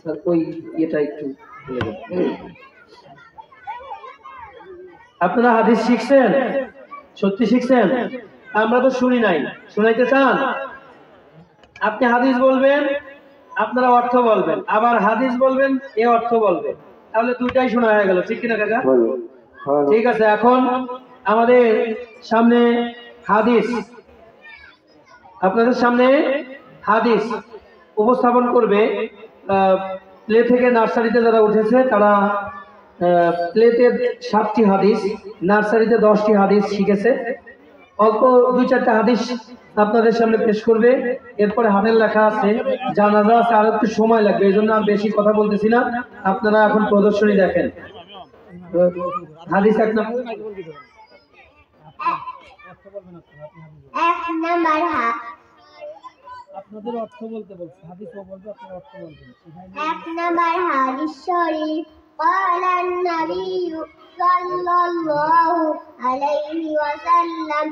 Sir ওই এটা একটু আপনারা হাদিস শিখছেন? সত্যি শিখছেন? আমরা তো শুনি নাই, শুনাইতে চান? আপনি হাদিস বলবেন, আপনারা অর্থ বলবেন, আবার হাদিস বলবেন, এ অর্থ বলবেন, তাহলে দুইটাই শোনা হয়ে গেল, ঠিক কিনা কাকা? ঠিক আছে, এখন আমাদের সামনে হাদিস, আপনাদের সামনে হাদিস উপস্থাপন করবে। প্লে থেকে নার্সারিতে যারা উঠেছে তারা প্লেতে 7টি হাদিস, নার্সারিতে 10টি হাদিস শিখেছে। অল্প 2-4টা হাদিস আপনাদের সামনে পেশ করবে। এরপরে হাতের লেখা আছে, জানাজা আছে, আর একটু সময় লাগবে, এই জন্য আর বেশি কথা বলতেছি না। আপনারা এখন প্রদর্শনী দেখেন। হাদিস এক নম্বর আপনাদের অর্থ বলতে বলছে, হাদিসও বলবে, আপনারা অর্থ বলবেন। এক নাম্বার হাদিস শরীফ قال النبي صلى الله عليه وسلم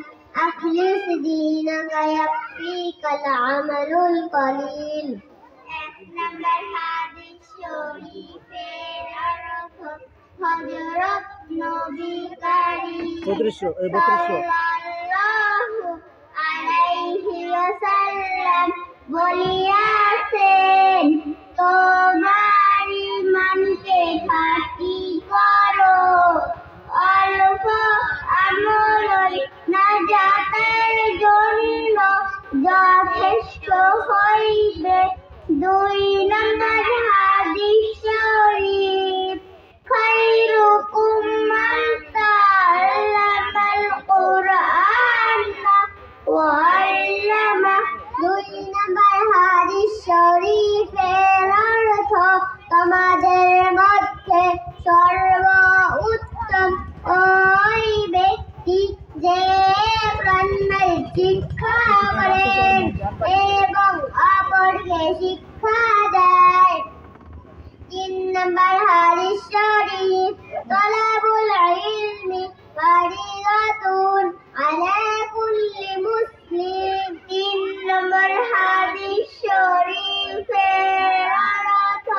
أخلص دينك يكفيك العمل القليل। এক নাম্বার হাদিস শরীফের অর্থ হযরত নবী কারীম সাল্লাল্লাহু আলাইহি ওয়াসাল্লাম বলিয়াছেন, তোমার ইমানকে খাঁটি করো, অল্প আমলই নাজাতের জন্য যথেষ্ট হইবে। 2 নম্বর হাদিস শরীফ খায়রুকুম মান তাআল্লামাল কুরআন ওয়া আল্লামা। 2 নম্বর হাদিস শরীফের অর্থ তোমাদের মধ্যে সর্বোত্তম ওই ব্যক্তি যে কোরআনের শিক্ষা করেন এবং অপরকে শিক্ষা দেয়। 3 নম্বর হাদিস শরীফ তলাবুল ইলমি ফারিদাতুন আলা কুল্লি মুসলিম। 3 নম্বর হাদিস শরীফের অর্থ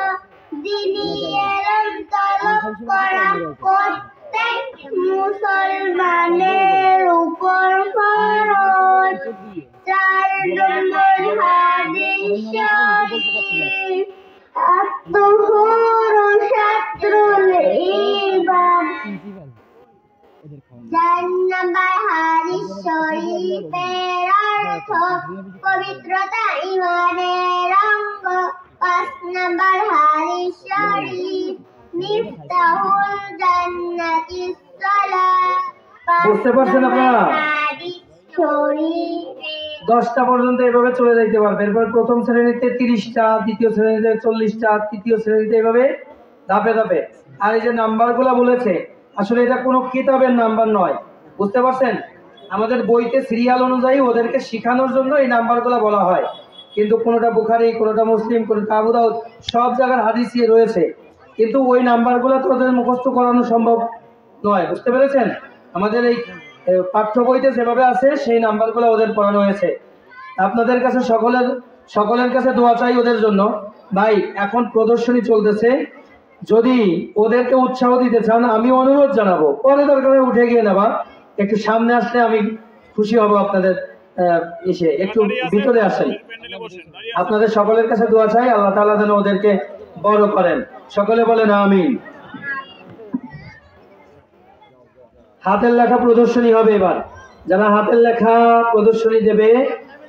দ্বীনি ইলম তলব করা প্রত্যেক মুসলমানের উপর ফরজ। 4 নম্বর হাদিস শরীফ আত-তুহুরু শাত্রুল ঈমান। 4 নম্বর হাদিস শরীফের অর্থ পবিত্রতা ঈমানের অঙ্গ। 5 নম্বর হাদিস শরীফ মিফতাহুল জান্নাতিস সালাত। বুঝতে পারছেন আপনারা? হাদিস শরীফ 10টা পর্যন্ত এভাবে চলে যাইতে পারবে। এরপর প্রথম শ্রেণীতে 30টা, দ্বিতীয় শ্রেণীতে 40টা, তৃতীয় শ্রেণীতে এভাবে ধাপে ধাপে। আর এই যে নাম্বারগুলো বলেছে, আসলে এটা কোনো কিতাবের নাম্বার নয়, বুঝতে পারছেন? আমাদের বইতে সিরিয়াল অনুযায়ী ওদেরকে শেখানোর জন্য এই নাম্বারগুলো বলা হয়, কিন্তু কোনোটা বুখারী, কোনোটা মুসলিম, কোনোটা আবু দাউদ, সব জায়গার হাদিসে রয়েছে, কিন্তু ওই নাম্বারগুলো তো ওদের মুখস্থ করানো সম্ভব নয়, বুঝতে পেরেছেন? আমাদের এই পাঠ্য বইতে যেভাবে আছে সেই নাম্বারগুলো ওদের পড়ানো হয়েছে। আপনাদের কাছে সকলের কাছে দোয়া চাই ওদের জন্য। ভাই, এখন প্রদর্শনী চলতেছে, যদি ওদেরকে উৎসাহ দিতে চান আমি অনুরোধ জানাবো, পরে দরকারে উঠে গিয়ে নেবা, একটু সামনে আসলে আমি খুশি হব। আপনাদের এসে একটু ভিতরে আসেন। আপনাদের সকলের কাছে দোয়া চাই, আল্লাহ তাআলা যেন ওদেরকে বড় করেন। সকলে বলেন আমিন। হাতের লেখা প্রদর্শনী হবে এবার। যারা হাতের লেখা প্রদর্শনী দেবে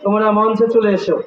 তোমরা মঞ্চে চলে এসো।